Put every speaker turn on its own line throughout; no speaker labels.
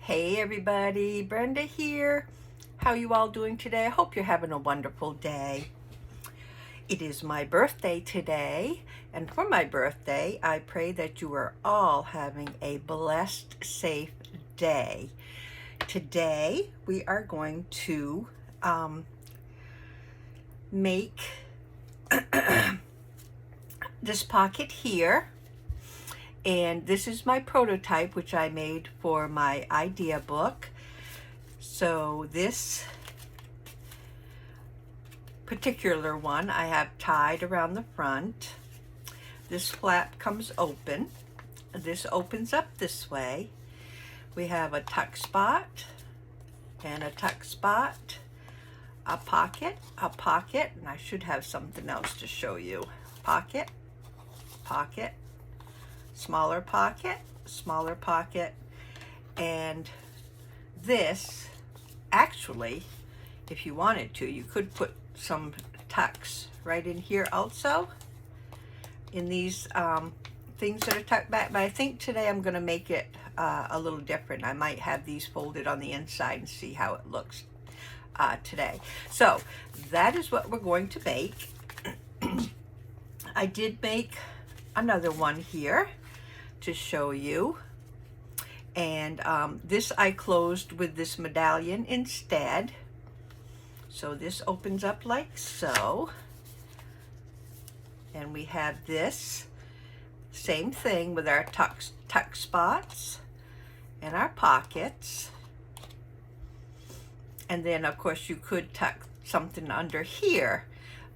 Hey everybody, Brenda here. How you all doing today? I hope you're having a wonderful day. It is my birthday today, and for my birthday, I pray that you are all having a blessed, safe day. Today, we are going to make this pocket here. And this is my prototype, which I made for my idea book. So this particular one I have tied around the front. This flap comes open. This opens up this way. We have a tuck spot and a tuck spot, a pocket, and I should have something else to show you. Pocket, pocket, smaller pocket, and this, actually, if you wanted to, you could put some tucks right in here also, in these things that are tucked back, but I think today I'm going to make it a little different. I might have these folded on the inside and see how it looks today. So that is what we're going to make. I did make another one here to show you, and this I closed with this medallion instead. So this opens up like so, and we have this same thing with our tuck spots and our pockets, and then of course you could tuck something under here.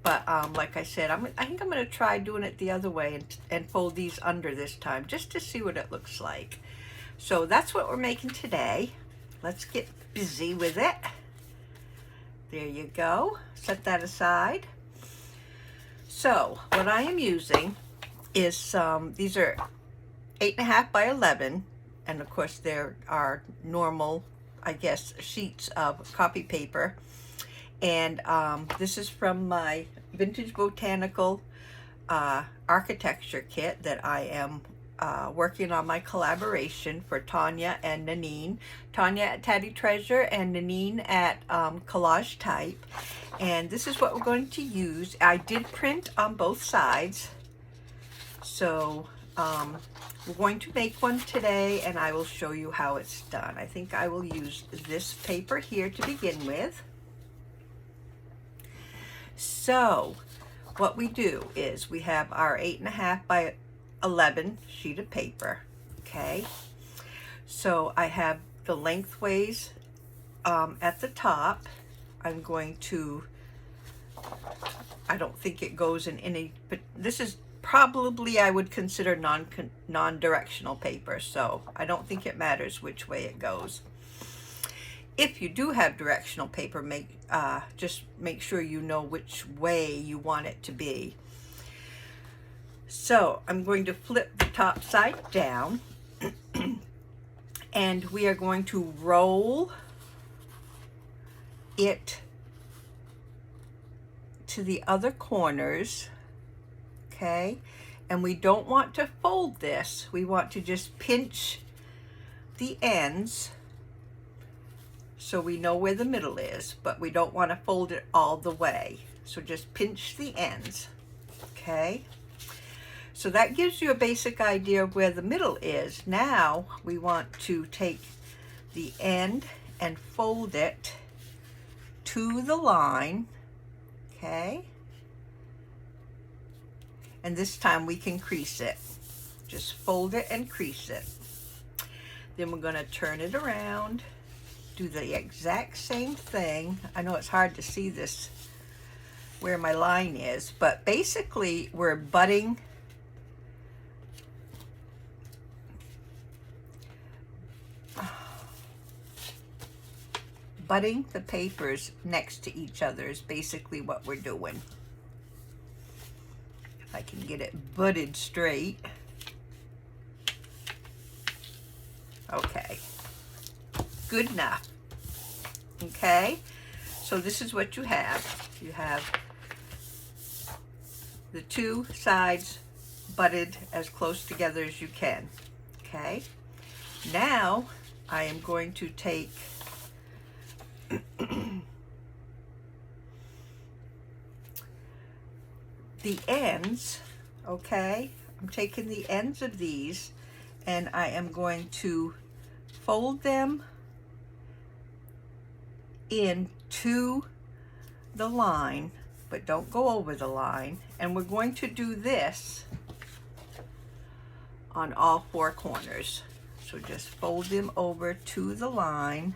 But like I said, I think I'm going to try doing it the other way and fold these under this time just to see what it looks like. So that's what we're making today. Let's get busy with it. There you go. Set that aside. So what I am using is these are 8.5 by 11, and of course there are normal, I guess, sheets of copy paper. And this is from my Vintage Botanical architecture kit that I am working on my collaboration for Tanya and Nanine. Tanya at Tatty Treasure and Nanine at Collage Type. And this is what we're going to use. I did print on both sides. So we're going to make one today, and I will show you how it's done. I think I will use this paper here to begin with. So what we do is we have our 8.5 by 11 sheet of paper. Okay, so I have the lengthways at the top. I'm going to, I don't think it goes in any, but this is probably, I would consider non-directional paper, so I don't think it matters which way it goes. If you do have directional paper, just make sure you know which way you want it to be. So I'm going to flip the top side down, and we are going to roll it to the other corners, okay? And we don't want to fold this. We want to just pinch the ends so we know where the middle is, but we don't want to fold it all the way. So just pinch the ends, okay? So that gives you a basic idea of where the middle is. Now we want to take the end and fold it to the line, okay? And this time we can crease it. Just fold it and crease it. Then we're going to turn it around, do the exact same thing. I know it's hard to see this where my line is, but basically we're butting the papers next to each other is basically what we're doing. If I can get it butted straight. Okay, good enough. Okay, so this is what you have. You have the two sides butted as close together as you can. Okay, now I am going to take the ends, okay? I'm taking the ends of these and I am going to fold them into the line, but don't go over the line. And we're going to do this on all four corners. So just fold them over to the line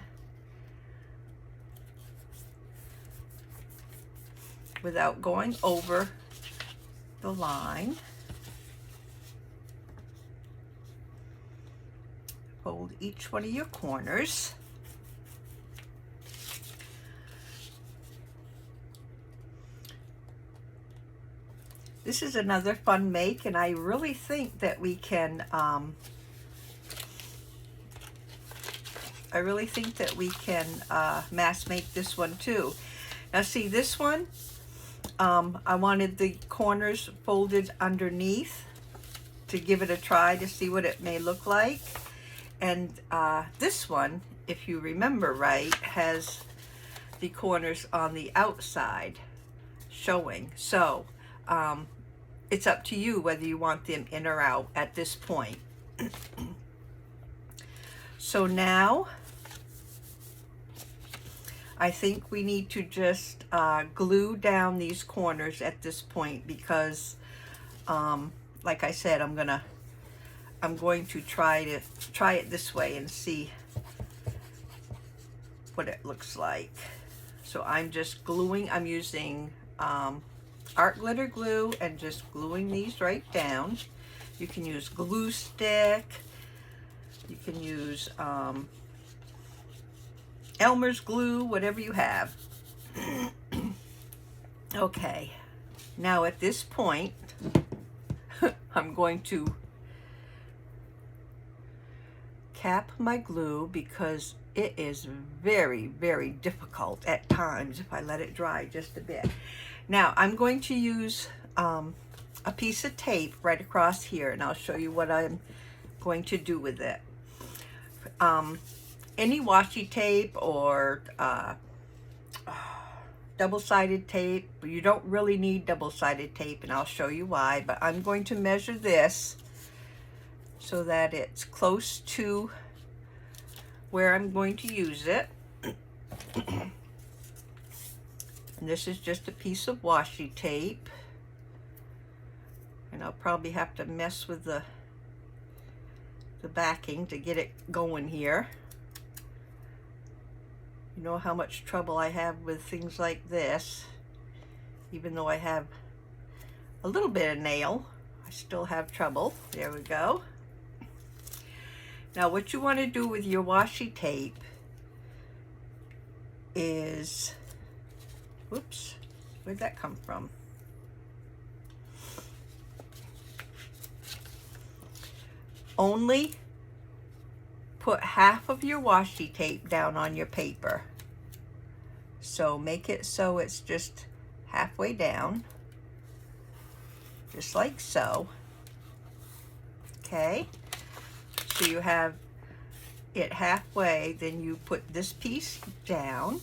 without going over the line. Fold each one of your corners. This is another fun make, and I really think that we can mass make this one too. Now see, this one, I wanted the corners folded underneath to give it a try to see what it may look like. And this one, if you remember right, has the corners on the outside showing. So it's up to you whether you want them in or out at this point. So now I think we need to just glue down these corners at this point because like I said, I'm going to try it this way and see what it looks like. So I'm just gluing, I'm using art glitter glue and just gluing these right down. You can use glue stick, you can use Elmer's glue, whatever you have. Okay, now at this point I'm going to cap my glue because it is very, very difficult at times if I let it dry just a bit. Now I'm going to use a piece of tape right across here, and I'll show you what I'm going to do with it. Any washi tape or double-sided tape, you don't really need double-sided tape, and I'll show you why, but I'm going to measure this so that it's close to where I'm going to use it. And this is just a piece of washi tape, and I'll probably have to mess with the backing to get it going here. You know how much trouble I have with things like this. Even though I have a little bit of nail, I still have trouble. There we go. Now what you want to do with your washi tape is, whoops, where'd that come from? Only put half of your washi tape down on your paper. So make it so it's just halfway down, just like so. Okay, so you have it halfway, then you put this piece down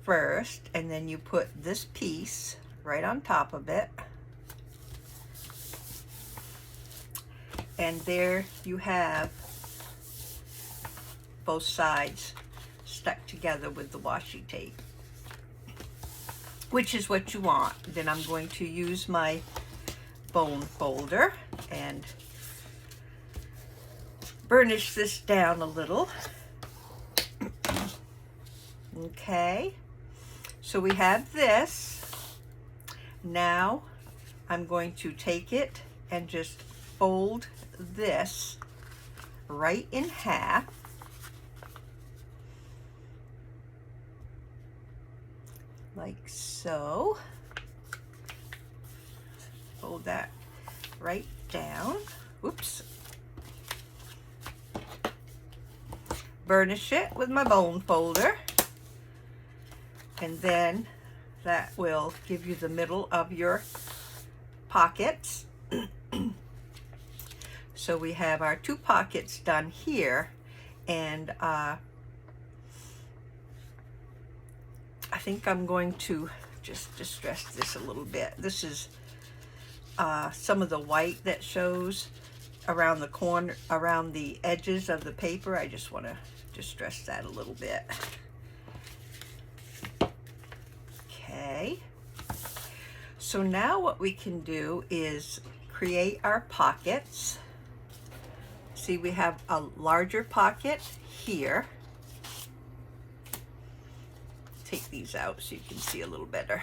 first, and then you put this piece right on top of it. And there you have both sides stuck together with the washi tape, which is what you want. Then I'm going to use my bone folder and burnish this down a little. Okay, so we have this. Now I'm going to take it and just fold this right in half. Like so. Fold that right down. Whoops. Burnish it with my bone folder. And then that will give you the middle of your pockets. So we have our 2 pockets done here, and I think I'm going to just distress this a little bit. This is some of the white that shows around the corner, around the edges of the paper. I just want to distress that a little bit. Okay. So now what we can do is create our pockets. See, we have a larger pocket here. Take these out so you can see a little better.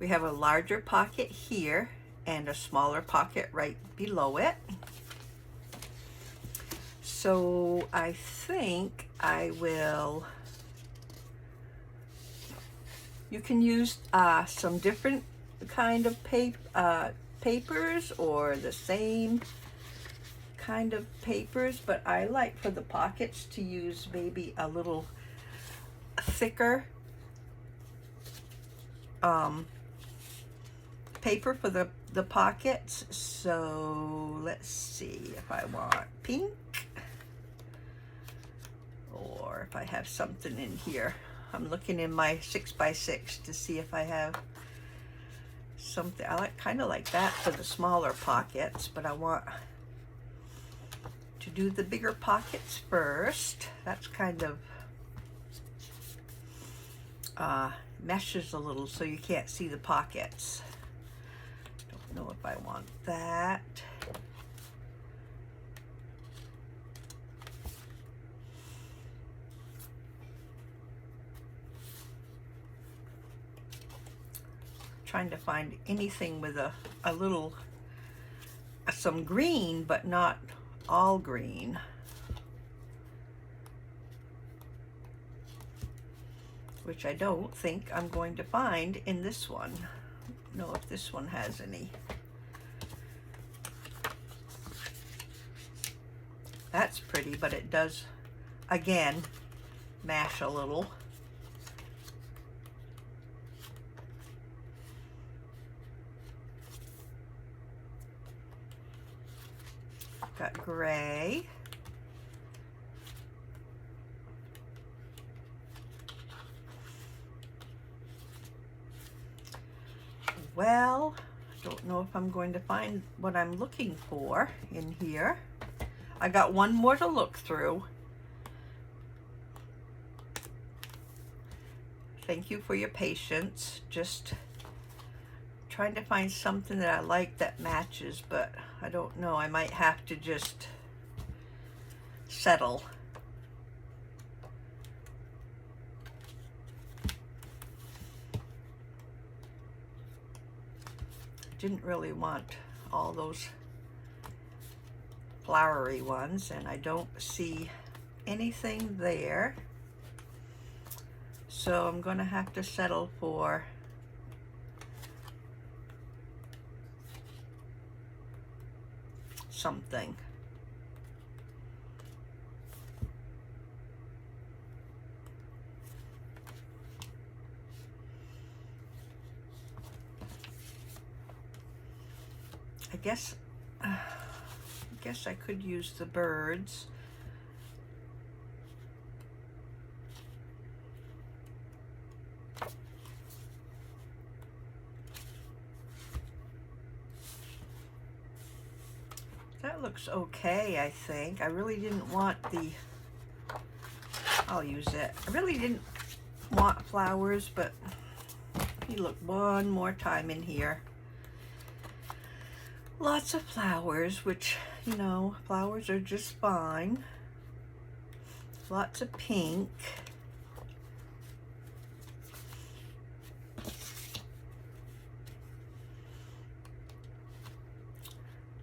We have a larger pocket here and a smaller pocket right below it. So I think I will, you can use some different kind of papers or the same kind of papers, but I like for the pockets to use maybe a little thicker paper for the pockets. So let's see if I want pink, or if I have something in here. I'm looking in my 6x6 to see if I have something. I kind of like that for the smaller pockets, but I want to do the bigger pockets first. That's kind of meshes a little so you can't see the pockets. Don't know if I want that. Trying to find anything with a little, some green, but not all green. Which I don't think I'm going to find in this one. I don't know if this one has any. That's pretty, but it does, again, mash a little. Got gray. Well, I don't know if I'm going to find what I'm looking for in here. I got one more to look through. Thank you for your patience. Just trying to find something that I like that matches, but I don't know. I might have to just settle. Didn't really want all those flowery ones, and I don't see anything there. So I'm going to have to settle for something. I guess I could use the birds. That looks okay, I think. I really didn't want the, I'll use it. I really didn't want flowers, but you look one more time in here. Lots of flowers, which, you know, flowers are just fine. Lots of pink.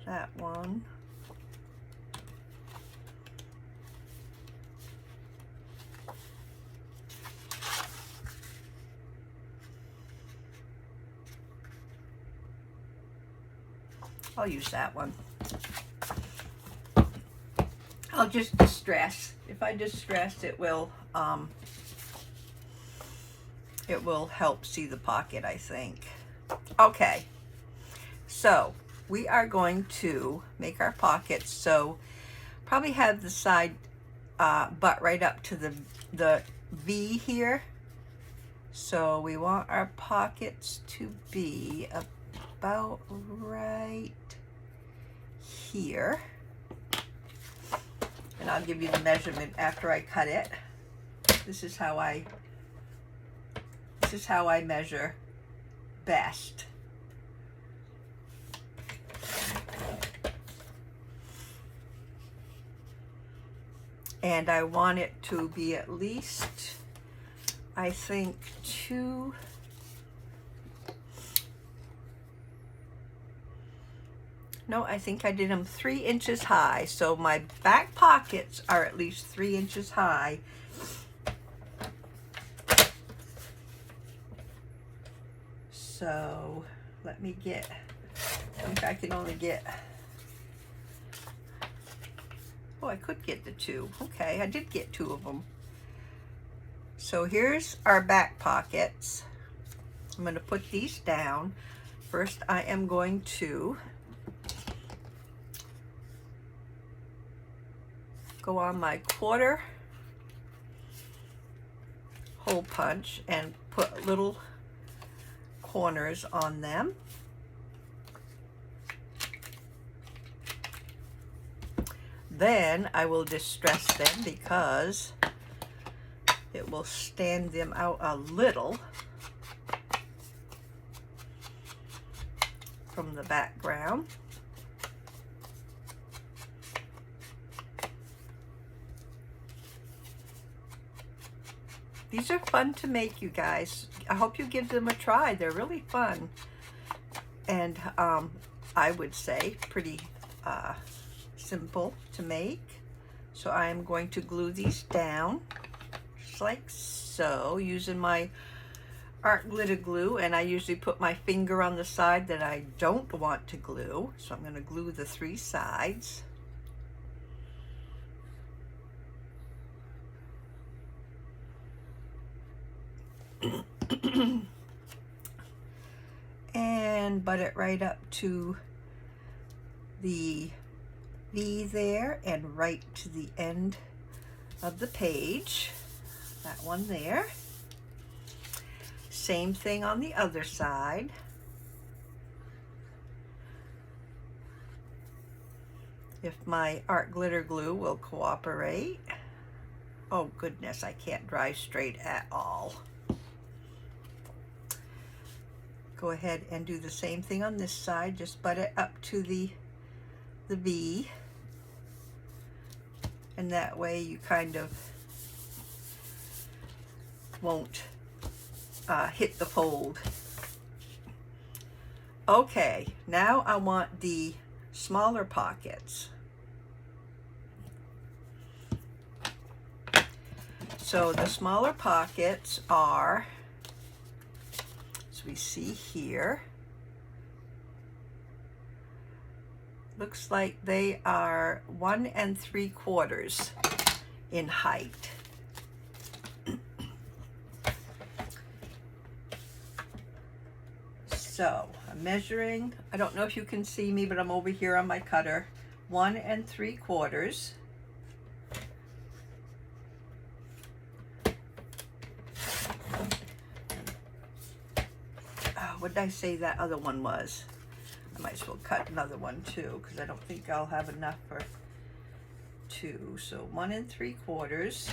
That one. I'll use that one. I'll just distress. If I distress, it will help see the pocket, I think. Okay, so we are going to make our pockets. So probably have the side butt right up to the V here. So we want our pockets to be about right here. And I'll give you the measurement after I cut it. This is how I measure best. And I want it to be at least, I think, I think I did them 3 inches high. So my back pockets are at least 3 inches high. So let me get, I think I can only get, oh, I could get the 2. Okay, I did get 2 of them. So here's our back pockets. I'm going to put these down. First, I am going to go on my 1/4 hole punch and put little corners on them. Then I will distress them because it will stand them out a little from the background. These are fun to make, you guys. I hope you give them a try. They're really fun. And I would say pretty simple to make. So I am going to glue these down just like so, using my art glitter glue. And I usually put my finger on the side that I don't want to glue. So I'm going to glue the 3 sides. And butt it right up to the V there and right to the end of the page. That one there. Same thing on the other side. If my art glitter glue will cooperate. Oh goodness, I can't drive straight at all. Go ahead and do the same thing on this side. Just butt it up to the V. And that way you kind of won't hit the fold. Okay, now I want the smaller pockets. So the smaller pockets are, as we see here, looks like they are 1 3/4 in height. So I'm measuring, I don't know if you can see me, but I'm over here on my cutter, 1 3/4. What did I say that other one was? I might as well cut another one too, because I don't think I'll have enough for 2. So 1 3/4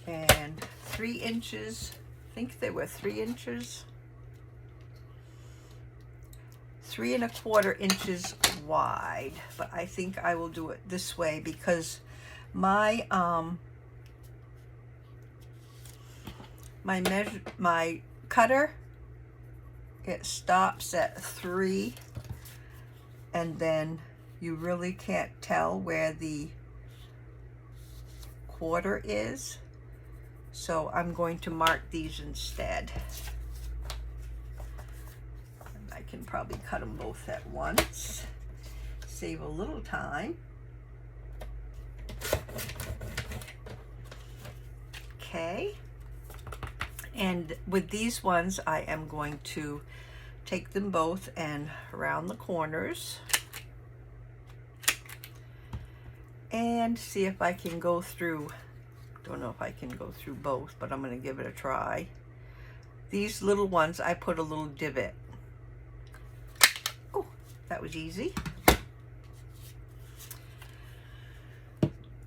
and 3 inches. I think they were 3 inches. 3 1/4 inches wide, but I think I will do it this way because my my cutter, it stops at 3, and then you really can't tell where the 1/4 is. So I'm going to mark these instead. And I can probably cut them both at once, save a little time. Okay. And with these ones, I am going to take them both and around the corners and see if I can go through. Don't know if I can go through both, but I'm going to give it a try. These little ones, I put a little divot. Oh, that was easy.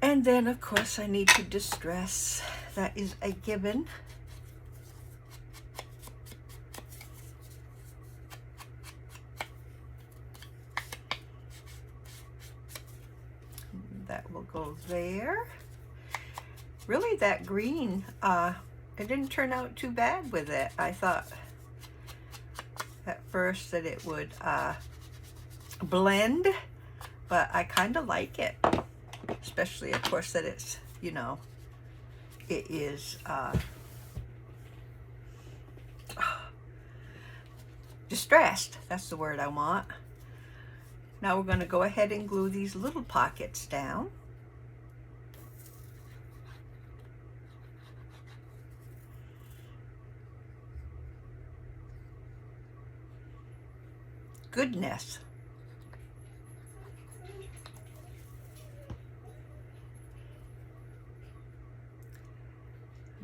And then, of course, I need to distress. That is a given. That will go there. Really, that green, it didn't turn out too bad with it. I thought at first that it would blend, but I kind of like it. Especially, of course, that it's, you know, it is distressed. That's the word I want. Now we're going to go ahead and glue these little pockets down. Goodness.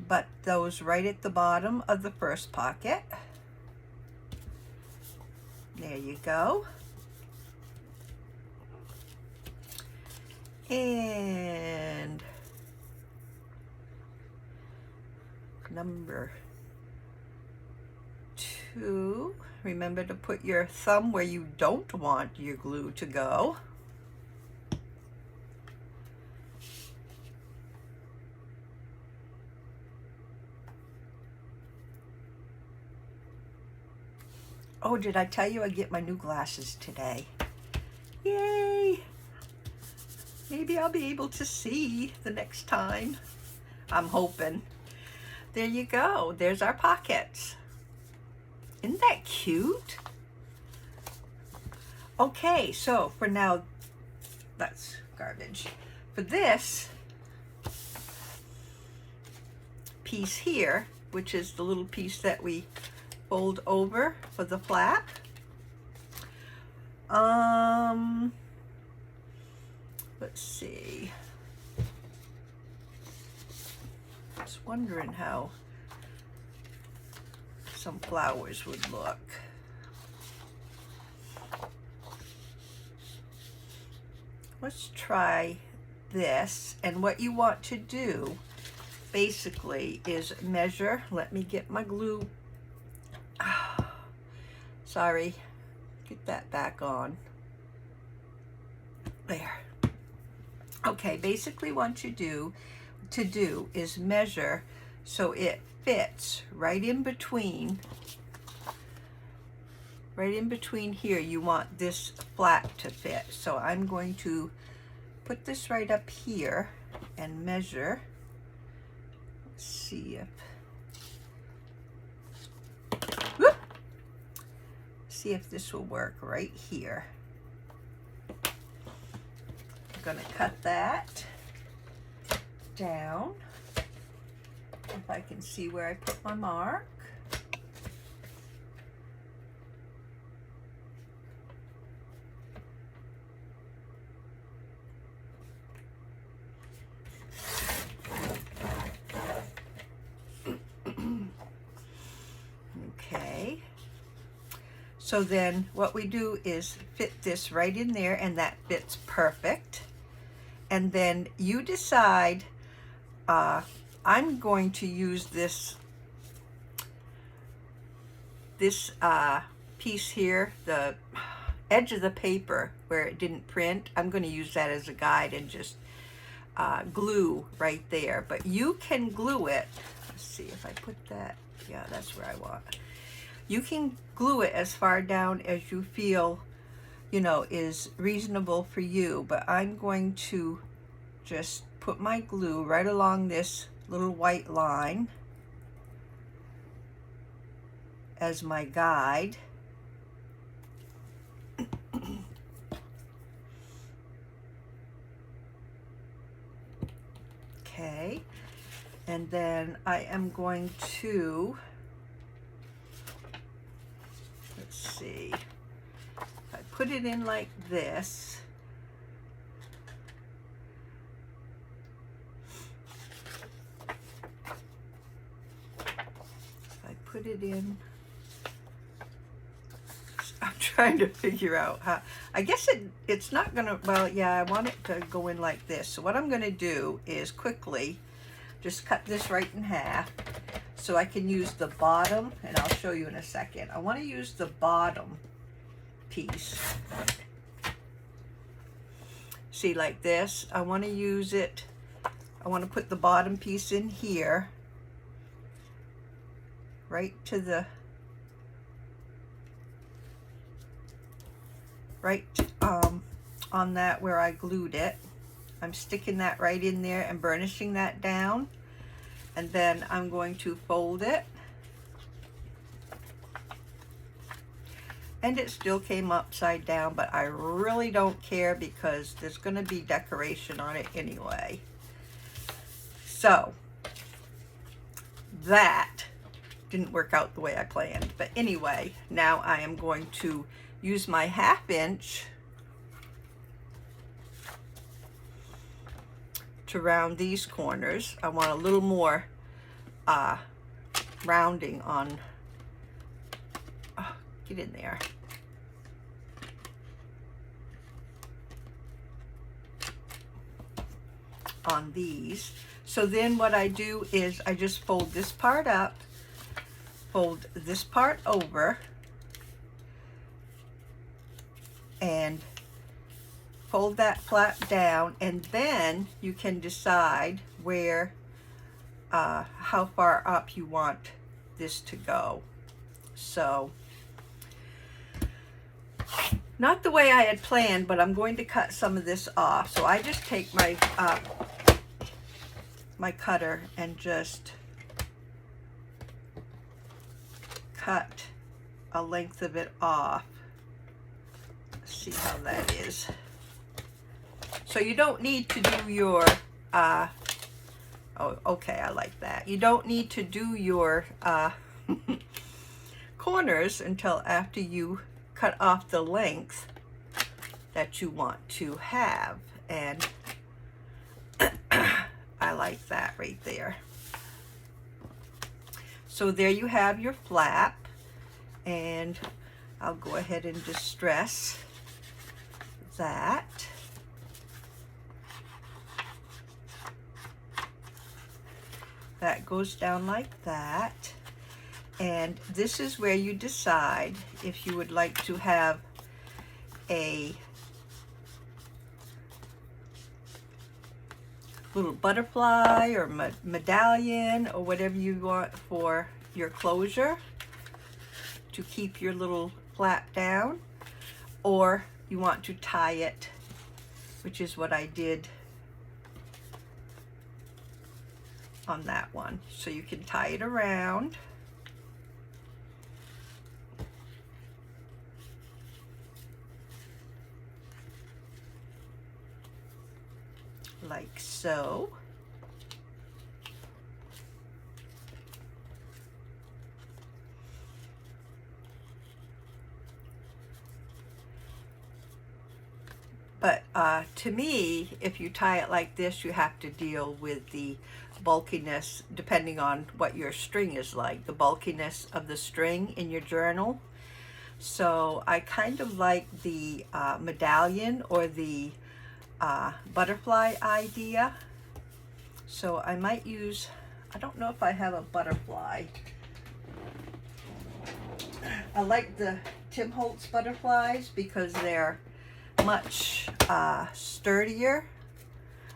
But those right at the bottom of the first pocket. There you go. And number 2, remember to put your thumb where you don't want your glue to go. Oh, did I tell you I get my new glasses today? Yay! Maybe I'll be able to see the next time. I'm hoping. There you go. There's our pockets. Isn't that cute? Okay, so for now, that's garbage. For this piece here, which is the little piece that we fold over for the flap. Let's see. I was wondering how some flowers would look. Let's try this. And what you want to do basically is measure. Let me get my glue. Sorry, get that back on. There. Okay, basically what you do is measure so it fits right in between here. You want this flap to fit. So I'm going to put this right up here and measure. Let's see if this will work right here. I'm going to cut that down. If I can see where I put my mark. Okay. So then what we do is fit this right in there, and that fits perfect. And then you decide, I'm going to use this piece here, the edge of the paper where it didn't print. I'm going to use that as a guide and just glue right there. But you can glue it. Let's see if I put that. Yeah, that's where I want. You can glue it as far down as you feel, you know, is reasonable for you. But I'm going to just put my glue right along this little white line as my guide. Okay, and then I am going to, let's put it in like this, I put it in, I'm trying to figure out how, I guess it's not gonna, well, yeah, I want it to go in like this. So what I'm gonna do is quickly just cut this right in half so I can use the bottom, and I'll show you in a second. I want to use the bottom piece. See, like this, I want to use it, I want to put the bottom piece in here, right to the, right on that where I glued it. I'm sticking that right in there and burnishing that down, and then I'm going to fold it, and it still came upside down, but I really don't care because there's going to be decoration on it anyway. So that didn't work out the way I planned, but anyway, now I am going to use my 1/2 inch to round these corners. I want a little more rounding on, get in there. On these. So then what I do is I just fold this part up, fold this part over, and fold that flap down, and then you can decide where, how far up you want this to go. So, not the way I had planned, but I'm going to cut some of this off. So I just take my my cutter and just cut a length of it off. Let's see how that is. So you don't need to do your, oh, okay, I like that. You don't need to do your corners until after you cut off the length that you want to have. And I like that right there. So there you have your flap, and I'll go ahead and distress that. That goes down like that. And this is where you decide if you would like to have a little butterfly or medallion or whatever you want for your closure to keep your little flap down, or you want to tie it, which is what I did on that one. So you can tie it around like so. But to me, if you tie it like this, you have to deal with the bulkiness, depending on what your string is like, the bulkiness of the string in your journal. So I kind of like the medallion or the butterfly idea. So I might use, I don't know if I have a butterfly. I like the Tim Holtz butterflies because they're much sturdier.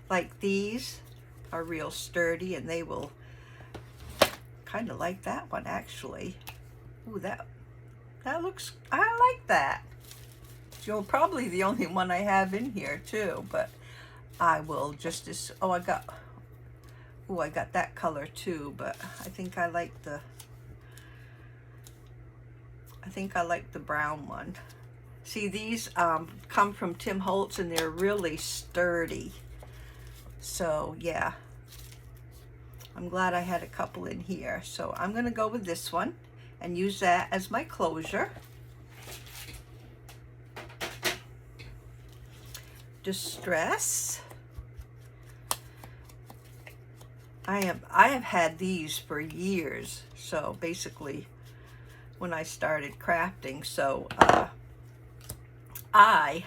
Like these are real sturdy, and they will kind of like that one actually. Ooh, that looks, I like that. You're probably the only one I have in here too, but I will just as, oh, I got that color too, but I think I like the brown one. See, these come from Tim Holtz, and they're really sturdy. So yeah, I'm glad I had a couple in here. So I'm gonna go with this one and use that as my closure. Distress. I have had these for years, so basically when I started crafting, so I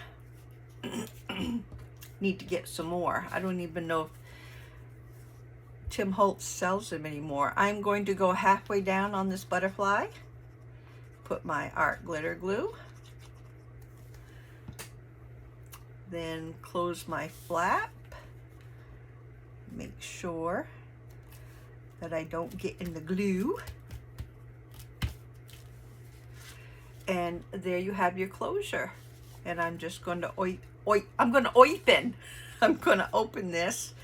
need to get some more. I don't even know if Tim Holtz sells them anymore. I'm going to go halfway down on this butterfly, put my art glitter glue, then close my flap, make sure that I don't get in the glue, and there you have your closure. And I'm just going to I'm going to open this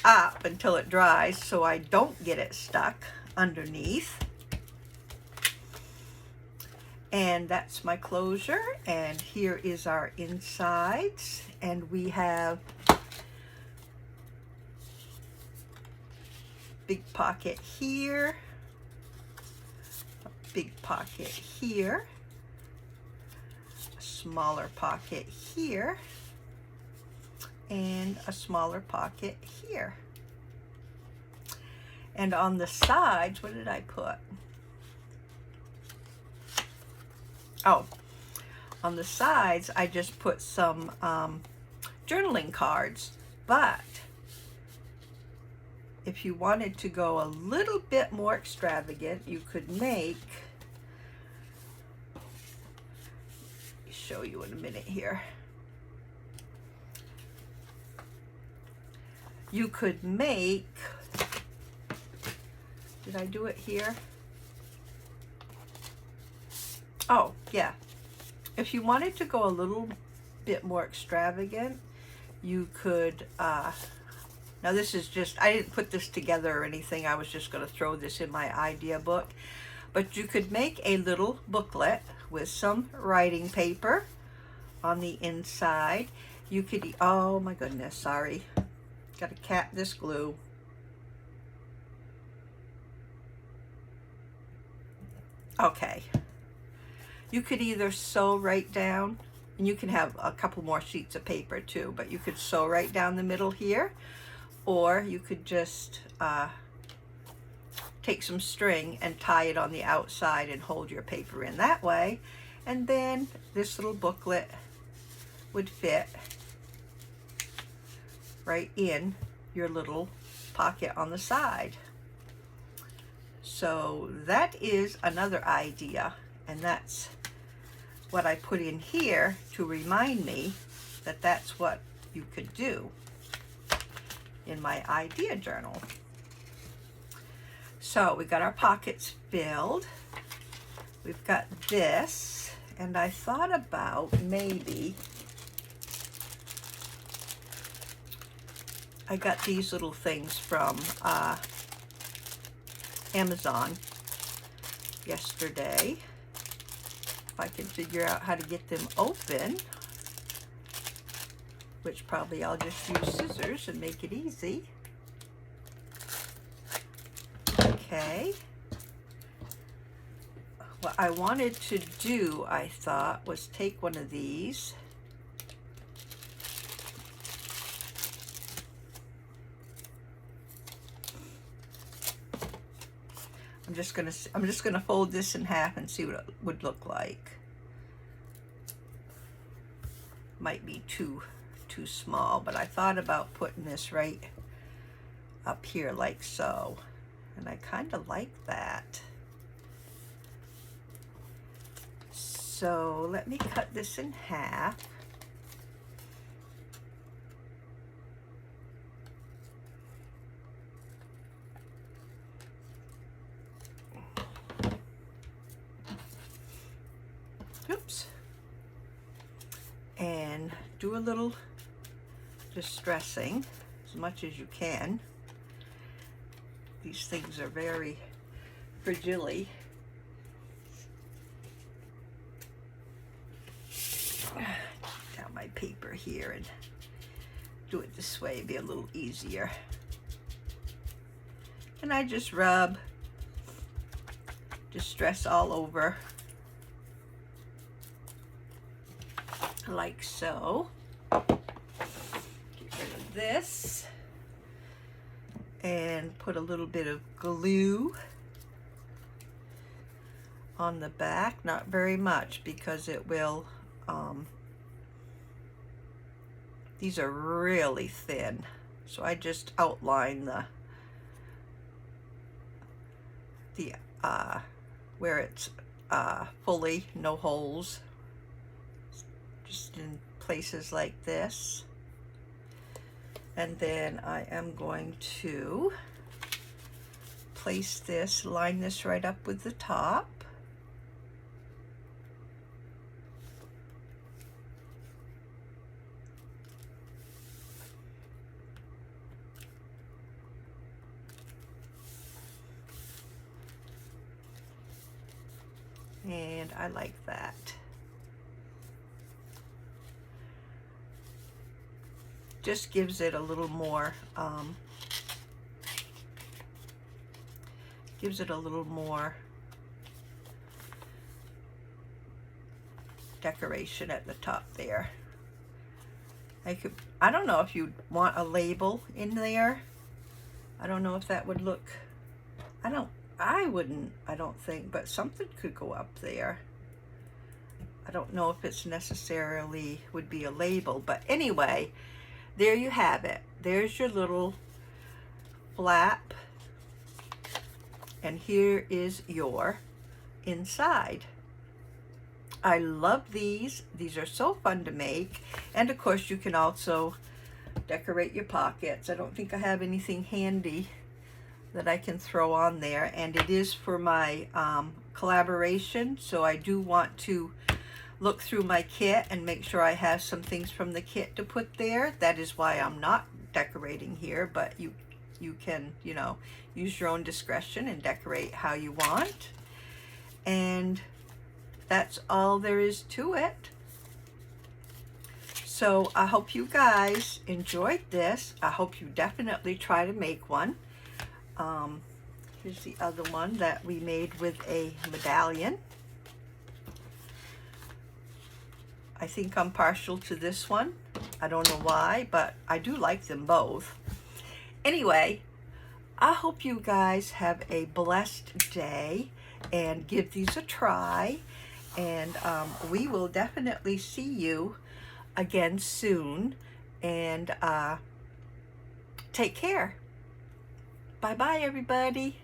up until it dries so I don't get it stuck underneath. And that's my closure, and here is our insides, and we have big pocket here, a big pocket here, a smaller pocket here, and a smaller pocket here. And on the sides, what did I put? Oh, on the sides, I just put some journaling cards. But if you wanted to go a little bit more extravagant, you could make, I'll show you in a minute here. You could make, did I do it here? Oh, yeah. If you wanted to go a little bit more extravagant, you could, now this is just, I didn't put this together or anything. I was just going to throw this in my idea book. But you could make a little booklet with some writing paper on the inside. You could, oh my goodness, sorry. Got to cap this glue. Okay. You could either sew right down, and you can have a couple more sheets of paper too, but you could sew right down the middle here, or you could just take some string and tie it on the outside and hold your paper in that way, and then this little booklet would fit right in your little pocket on the side. So that is another idea, and that's what I put in here to remind me that that's what you could do in my idea journal. So we got our pockets filled. We've got this, and I thought about maybe, I got these little things from Amazon yesterday. If I can figure out how to get them open, which probably I'll just use scissors and make it easy. Okay. What I wanted to do, I thought, was take one of these . I'm just gonna fold this in half and see what it would look like. Might be too small, but I thought about putting this right up here like so, and I kind of like that. So let me cut this in half. Oops. And do a little distressing as much as you can. These things are very fragile. Down my paper here and do it this way, be a little easier. And I just rub distress all over like so. this and put a little bit of glue on the back, not very much because it will, these are really thin, so I just outline the where it's fully no holes, just in places like this. And then I am going to place this, line this right up with the top. And I like that. Just gives it a little more, decoration at the top there. I don't know if you'd want a label in there. I don't know if that would look, I wouldn't, I don't think, but something could go up there. I don't know if it's necessarily would be a label, but anyway, there you have it. There's your little flap, and here is your inside. I love these. These are so fun to make, and of course you can also decorate your pockets. I don't think I have anything handy that I can throw on there, and it is for my collaboration, so I do want to look through my kit and make sure I have some things from the kit to put there. That is why I'm not decorating here, but you can, you know, use your own discretion and decorate how you want. And that's all there is to it. So I hope you guys enjoyed this. I hope you definitely try to make one. Here's the other one that we made with a medallion. I think I'm partial to this one. I don't know why, but I do like them both. Anyway, I hope you guys have a blessed day and give these a try. And we will definitely see you again soon. And take care. Bye-bye, everybody.